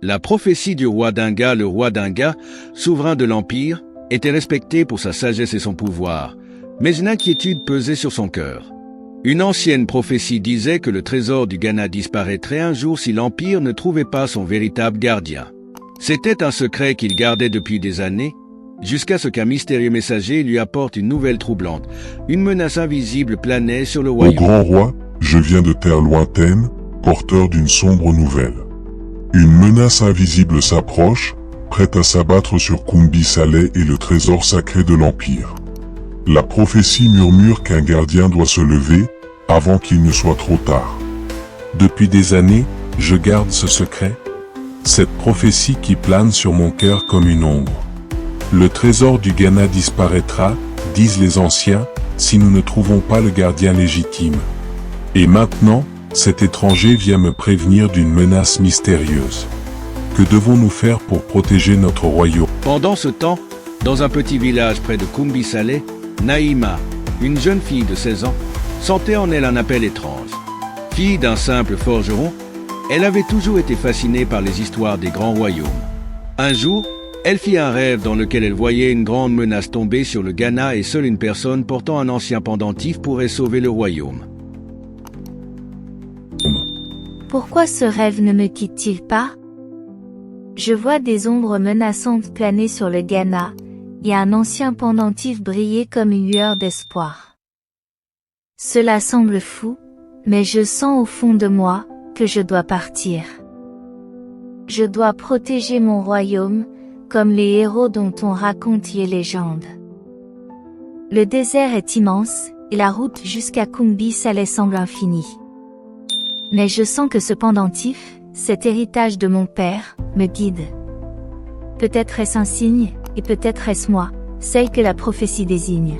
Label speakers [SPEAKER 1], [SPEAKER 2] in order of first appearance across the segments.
[SPEAKER 1] La prophétie du roi Dinga, le roi Dinga, souverain de l'Empire, était respecté pour sa sagesse et son pouvoir, mais une inquiétude pesait sur son cœur. Une ancienne prophétie disait que le trésor du Ghana disparaîtrait un jour si l'Empire ne trouvait pas son véritable gardien. C'était un secret qu'il gardait depuis des années, jusqu'à ce qu'un mystérieux messager lui apporte une nouvelle troublante. Une menace invisible planait sur le
[SPEAKER 2] Ô
[SPEAKER 1] royaume.
[SPEAKER 2] grand roi, je viens de terre lointaine, porteur d'une sombre nouvelle. Une menace invisible s'approche, prête à s'abattre sur Kumbi Saleh et le trésor sacré de l'Empire. La prophétie murmure qu'un gardien doit se lever, avant qu'il ne soit trop tard.
[SPEAKER 3] Depuis des années, je garde ce secret, cette prophétie qui plane sur mon cœur comme une ombre. Le trésor du Ghana disparaîtra, disent les anciens, si nous ne trouvons pas le gardien légitime. Et maintenant, cet étranger vient me prévenir d'une menace mystérieuse. Que devons-nous faire pour protéger notre royaume?
[SPEAKER 1] Pendant ce temps, dans un petit village près de Kumbi Saleh, Naïma, une jeune fille de 16 ans, sentait en elle un appel étrange. Fille d'un simple forgeron, elle avait toujours été fascinée par les histoires des grands royaumes. Un jour, elle fit un rêve dans lequel elle voyait une grande menace tomber sur le Ghana et seule une personne portant un ancien pendentif pourrait sauver le royaume.
[SPEAKER 4] Pourquoi ce rêve ne me quitte-t-il pas? Je vois des ombres menaçantes planer sur le Ghana, et un ancien pendentif briller comme une lueur d'espoir. Cela semble fou, mais je sens au fond de moi que je dois partir. Je dois protéger mon royaume, comme les héros dont on raconte les légendes. Le désert est immense, et la route jusqu'à Kumbi Saleh semble infinie. Mais je sens que ce pendentif, cet héritage de mon père, me guide. Peut-être est-ce un signe, et peut-être est-ce moi, celle que la prophétie désigne.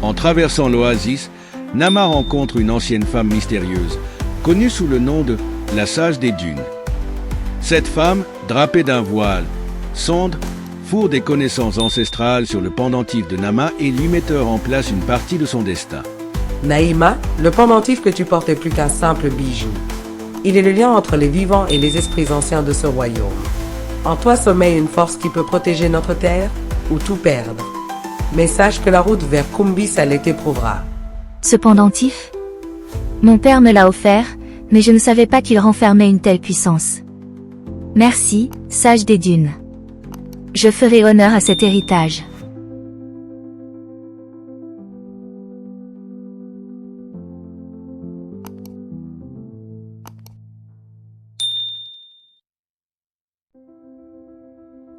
[SPEAKER 1] En traversant l'oasis, Nama rencontre une ancienne femme mystérieuse, connue sous le nom de la Sage des Dunes. Cette femme, drapée d'un voile sombre, fourre des connaissances ancestrales sur le pendentif de Nama et lui metteur en place une partie de son destin.
[SPEAKER 5] Naïma, le pendentif que tu portes est plus qu'un simple bijou. Il est le lien entre les vivants et les esprits anciens de ce royaume. En toi sommeille une force qui peut protéger notre terre ou tout perdre. Mais sache que la route vers Kumbi Saleh t'éprouvera.
[SPEAKER 4] Ce pendentif? Mon père me l'a offert, mais je ne savais pas qu'il renfermait une telle puissance. Merci, sage des dunes. Je ferai honneur à cet héritage.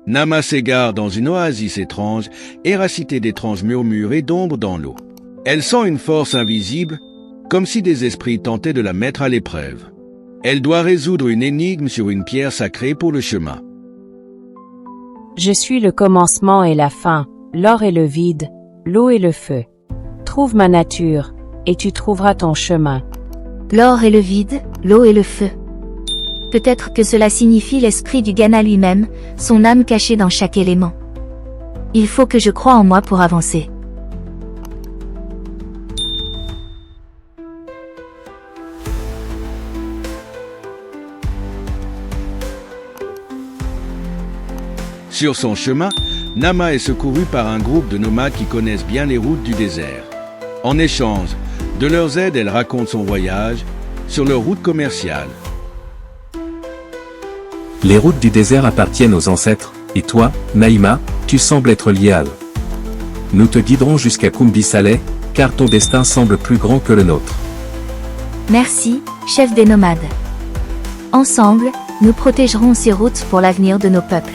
[SPEAKER 1] Nama s'égare dans une oasis étrange, éracitée d'étranges murmures et d'ombres dans l'eau. Elle sent une force invisible, comme si des esprits tentaient de la mettre à l'épreuve. Elle doit résoudre une énigme sur une pierre sacrée pour le chemin.
[SPEAKER 6] Je suis le commencement et la fin, l'or et le vide, l'eau et le feu. Trouve ma nature, et tu trouveras ton chemin.
[SPEAKER 4] L'or et le vide, l'eau et le feu. Peut-être que cela signifie l'esprit du Ghana lui-même, son âme cachée dans chaque élément. Il faut que je croie en moi pour avancer.
[SPEAKER 1] Sur son chemin, Nama est secouru par un groupe de nomades qui connaissent bien les routes du désert. En échange de leurs aides, elle raconte son voyage sur leur route commerciale.
[SPEAKER 7] Les routes du désert appartiennent aux ancêtres, et toi, Naïma, tu sembles être liée à eux. Nous te guiderons jusqu'à Kumbi Saleh, car ton destin semble plus grand que le nôtre.
[SPEAKER 4] Merci, chef des nomades. Ensemble, nous protégerons ces routes pour l'avenir de nos peuples.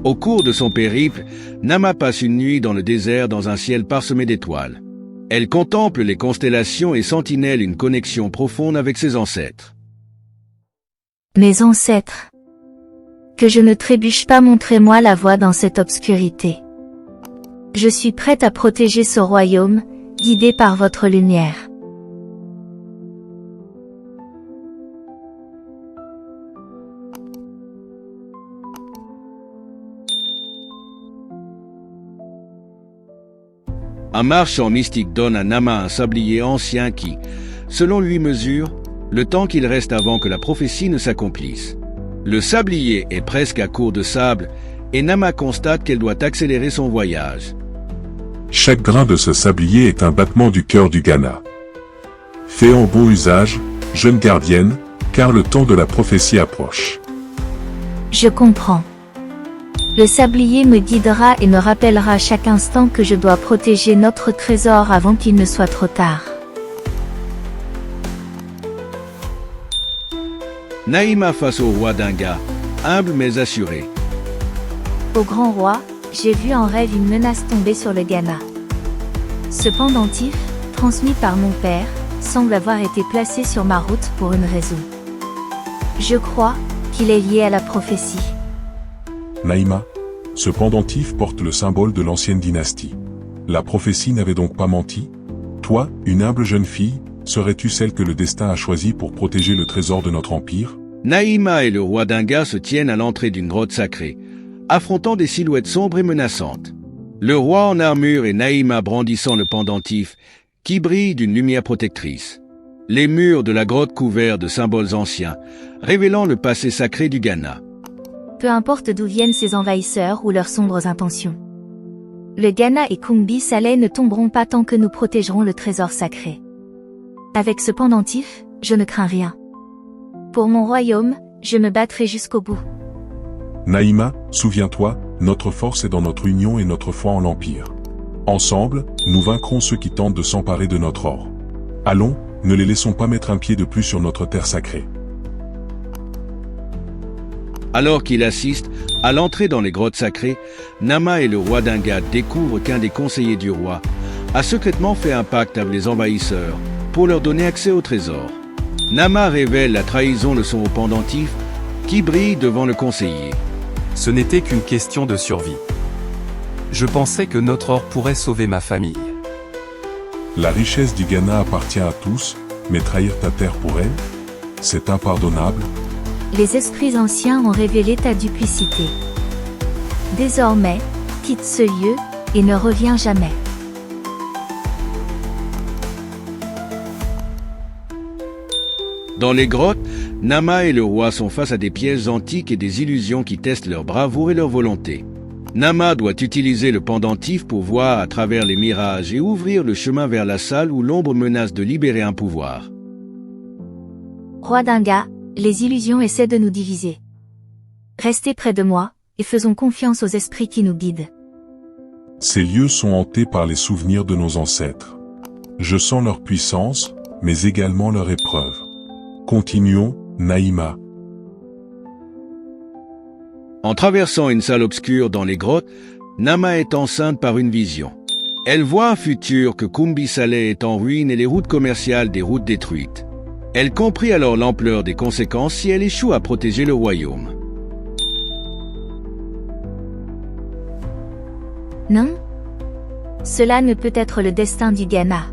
[SPEAKER 1] Au cours de son périple, Nama passe une nuit dans le désert dans un ciel parsemé d'étoiles. Elle contemple les constellations et sentinelle une connexion profonde avec ses ancêtres.
[SPEAKER 4] Mes ancêtres. Que je ne trébuche pas, montrez-moi la voie dans cette obscurité. Je suis prête à protéger ce royaume, guidée par votre lumière.
[SPEAKER 1] Un marchand mystique donne à Nama un sablier ancien qui, selon lui, mesure le temps qu'il reste avant que la prophétie ne s'accomplisse. Le sablier est presque à court de sable et Nama constate qu'elle doit accélérer son voyage.
[SPEAKER 3] Chaque grain de ce sablier est un battement du cœur du Ghana. Fais en bon usage, jeune gardienne, car le temps de la prophétie approche.
[SPEAKER 4] Je comprends. Le sablier me guidera et me rappellera à chaque instant que je dois protéger notre trésor avant qu'il ne soit trop tard.
[SPEAKER 1] Naïma face au roi Dinga, humble mais assuré.
[SPEAKER 4] Au grand roi, j'ai vu en rêve une menace tomber sur le Ghana. Ce pendentif, transmis par mon père, semble avoir été placé sur ma route pour une raison. Je crois qu'il est lié à la prophétie.
[SPEAKER 3] Naïma, ce pendentif porte le symbole de l'ancienne dynastie. La prophétie n'avait donc pas menti? Toi, une humble jeune fille, serais-tu celle que le destin a choisie pour protéger le trésor de notre empire?
[SPEAKER 1] Naïma et le roi Dinga se tiennent à l'entrée d'une grotte sacrée, affrontant des silhouettes sombres et menaçantes. Le roi en armure et Naïma brandissant le pendentif, qui brille d'une lumière protectrice. Les murs de la grotte couverts de symboles anciens, révélant le passé sacré du Ghana.
[SPEAKER 4] Peu importe d'où viennent ces envahisseurs ou leurs sombres intentions. Le Ghana et Kumbi Saleh ne tomberont pas tant que nous protégerons le trésor sacré. Avec ce pendentif, je ne crains rien. Pour mon royaume, je me battrai jusqu'au bout.
[SPEAKER 3] Naïma, souviens-toi, notre force est dans notre union et notre foi en l'Empire. Ensemble, nous vaincrons ceux qui tentent de s'emparer de notre or. Allons, ne les laissons pas mettre un pied de plus sur notre terre sacrée.
[SPEAKER 1] Alors qu'il assiste à l'entrée dans les grottes sacrées, Nama et le roi Dinga découvrent qu'un des conseillers du roi a secrètement fait un pacte avec les envahisseurs pour leur donner accès au trésor. Nama révèle la trahison de son pendentif qui brille devant le conseiller.
[SPEAKER 8] Ce n'était qu'une question de survie. Je pensais que notre or pourrait sauver ma famille.
[SPEAKER 3] La richesse du Ghana appartient à tous, mais trahir ta terre pour elle, c'est impardonnable.
[SPEAKER 4] Les esprits anciens ont révélé ta duplicité. Désormais, quitte ce lieu, et ne reviens jamais.
[SPEAKER 1] Dans les grottes, Nama et le roi sont face à des pièges antiques et des illusions qui testent leur bravoure et leur volonté. Nama doit utiliser le pendentif pour voir à travers les mirages et ouvrir le chemin vers la salle où l'ombre menace de libérer un pouvoir.
[SPEAKER 4] Roi Dinga, les illusions essaient de nous diviser. Restez près de moi, et faisons confiance aux esprits qui nous guident.
[SPEAKER 3] Ces lieux sont hantés par les souvenirs de nos ancêtres. Je sens leur puissance, mais également leur épreuve. Continuons, Naïma.
[SPEAKER 1] En traversant une salle obscure dans les grottes, Nama est enceinte par une vision. Elle voit un futur que Kumbi Saleh est en ruine et les routes commerciales des routes détruites. Elle comprit alors l'ampleur des conséquences si elle échoue à protéger le royaume.
[SPEAKER 4] Non? Cela ne peut être le destin du Ghana.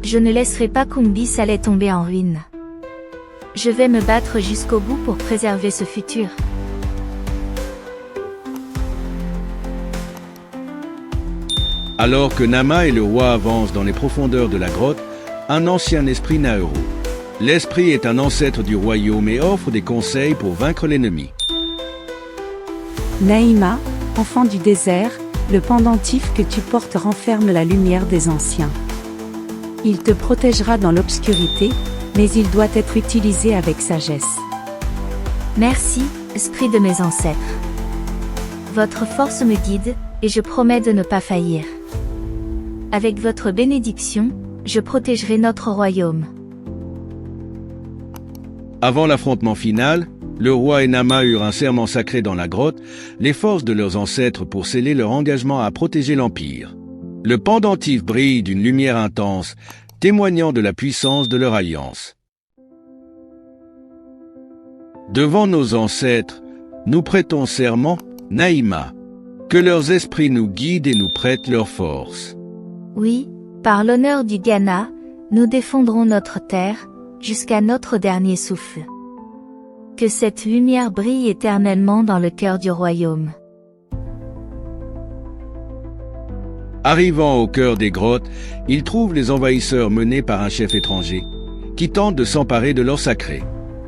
[SPEAKER 4] Je ne laisserai pas Kumbi Saleh tomber en ruine. Je vais me battre jusqu'au bout pour préserver ce futur.
[SPEAKER 1] Alors que Nama et le roi avancent dans les profondeurs de la grotte, un ancien esprit Nauru. L'esprit est un ancêtre du royaume et offre des conseils pour vaincre l'ennemi.
[SPEAKER 9] Naïma, enfant du désert, le pendentif que tu portes renferme la lumière des anciens. Il te protégera dans l'obscurité, mais il doit être utilisé avec sagesse.
[SPEAKER 4] Merci, esprit de mes ancêtres. Votre force me guide, et je promets de ne pas faillir. Avec votre bénédiction, je protégerai notre royaume.
[SPEAKER 1] Avant l'affrontement final, le roi et Nama eurent un serment sacré dans la grotte, les forces de leurs ancêtres pour sceller leur engagement à protéger l'Empire. Le pendentif brille d'une lumière intense, témoignant de la puissance de leur alliance. Devant nos ancêtres, Nous prêtons serment, Naïma. Que leurs esprits nous guident et nous prêtent leur force.
[SPEAKER 4] Oui, par l'honneur du Ghana, nous défendrons notre terre, jusqu'à notre dernier souffle. Que cette lumière brille éternellement dans le cœur du royaume.
[SPEAKER 1] Arrivant au cœur des grottes, ils trouvent les envahisseurs menés par un chef étranger, qui tente de s'emparer de l'or sacré.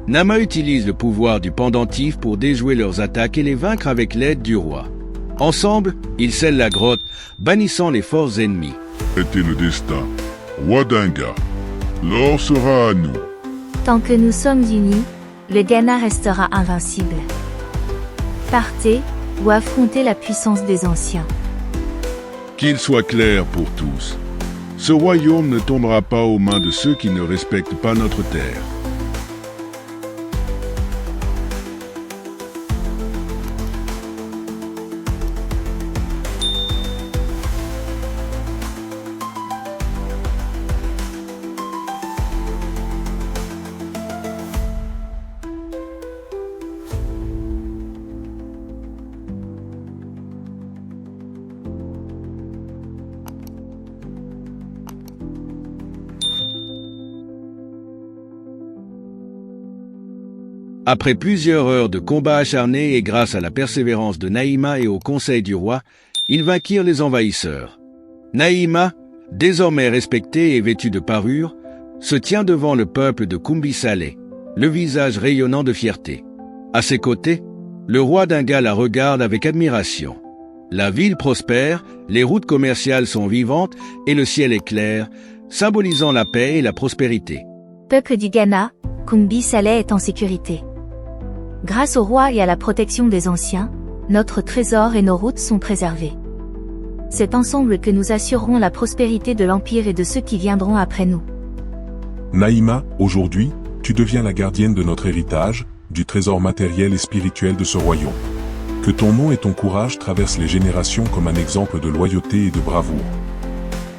[SPEAKER 1] Nama utilise le pouvoir du pendentif pour déjouer leurs attaques et les vaincre avec l'aide du roi. Ensemble, ils scellent la grotte, bannissant les forces ennemies.
[SPEAKER 2] Était le destin. Roi d'Inga, l'or sera à nous.
[SPEAKER 4] Tant que nous sommes unis, le Ghana restera invincible. Partez, ou affrontez la puissance des anciens.
[SPEAKER 2] Qu'il soit clair pour tous. Ce royaume ne tombera pas aux mains de ceux qui ne respectent pas notre terre.
[SPEAKER 1] Après plusieurs heures de combats acharnés et grâce à la persévérance de Naïma et au conseil du roi, ils vainquirent les envahisseurs. Naïma, désormais respectée et vêtue de parure, se tient devant le peuple de Kumbi Saleh, le visage rayonnant de fierté. À ses côtés, le roi d'Inga la regarde avec admiration. La ville prospère, les routes commerciales sont vivantes et le ciel est clair, symbolisant la paix et la prospérité.
[SPEAKER 4] Peuple du Ghana, Kumbi Saleh est en sécurité. Grâce au roi et à la protection des anciens, notre trésor et nos routes sont préservés. C'est ensemble que nous assurerons la prospérité de l'Empire et de ceux qui viendront après nous.
[SPEAKER 3] Naïma, aujourd'hui, tu deviens la gardienne de notre héritage, du trésor matériel et spirituel de ce royaume. Que ton nom et ton courage traversent les générations comme un exemple de loyauté et de bravoure.